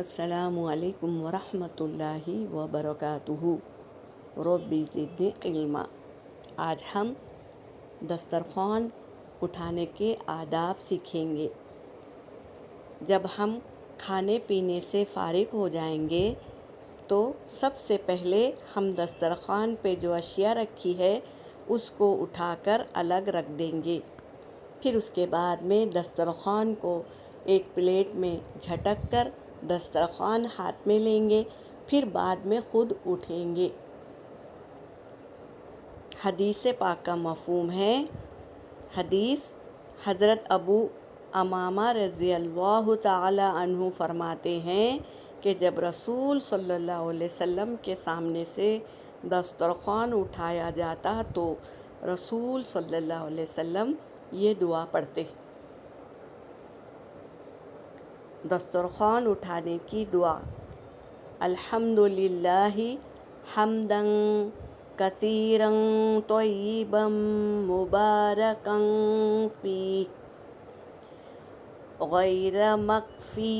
السلام علیکم ورحمۃ اللہ وبرکاتہ۔ ربی زدنی علما۔ آج ہم دسترخوان اٹھانے کے آداب سیکھیں گے۔ جب ہم کھانے پینے سے فارغ ہو جائیں گے تو سب سے پہلے ہم دسترخوان پہ جو اشیاء رکھی ہے اس کو اٹھا کر الگ رکھ دیں گے۔ پھر اس کے بعد میں دسترخوان کو ایک پلیٹ میں جھٹک کر دسترخوان ہاتھ میں لیں گے، پھر بعد میں خود اٹھیں گے۔ حدیث پاک کا مفہوم ہے۔ حدیث حضرت ابو امامہ رضی اللہ تعالی عنہ فرماتے ہیں کہ جب رسول صلی اللہ علیہ وسلم کے سامنے سے دسترخوان اٹھایا جاتا تو رسول صلی اللہ علیہ وسلم یہ دعا پڑھتے۔ دسترخوان اٹھانے کی دعا: الحمدللہ حمداً کثیراً طیباً مبارکاً فیہ غیر مکفی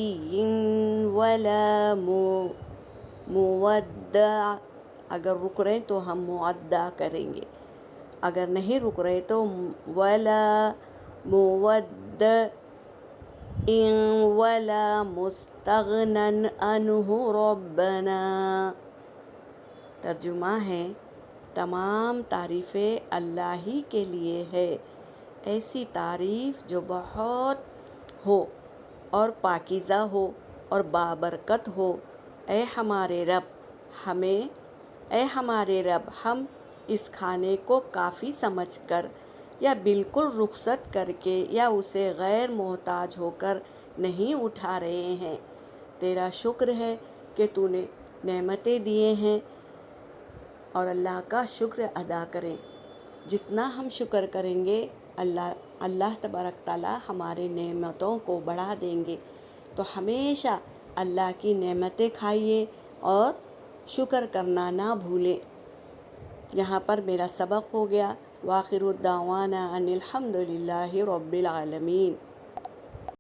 ولا مودع۔ اگر رک رہے تو ہم مودع کریں گے، اگر نہیں رک رہے تو ولا مودع ولا مستغنی عنہ ربنا۔ ترجمہ ہے: تمام تعریفیں اللہ ہی کے لیے ہے، ایسی تعریف جو بہت ہو اور پاکیزہ ہو اور بابرکت ہو۔ اے ہمارے رب، ہم اس کھانے کو کافی سمجھ کر یا بالکل رخصت کر کے یا اسے غیر محتاج ہو کر نہیں اٹھا رہے ہیں۔ تیرا شکر ہے کہ تو نے نعمتیں دیے ہیں اور اللہ کا شکر ادا کریں۔ جتنا ہم شکر کریں گے اللہ تبارک تعالیٰ ہمارے نعمتوں کو بڑھا دیں گے۔ تو ہمیشہ اللہ کی نعمتیں کھائیے اور شکر کرنا نہ بھولیں۔ یہاں پر میرا سبق ہو گیا۔ وآخر الدعوانا ان الحمد للہ رب العالمین۔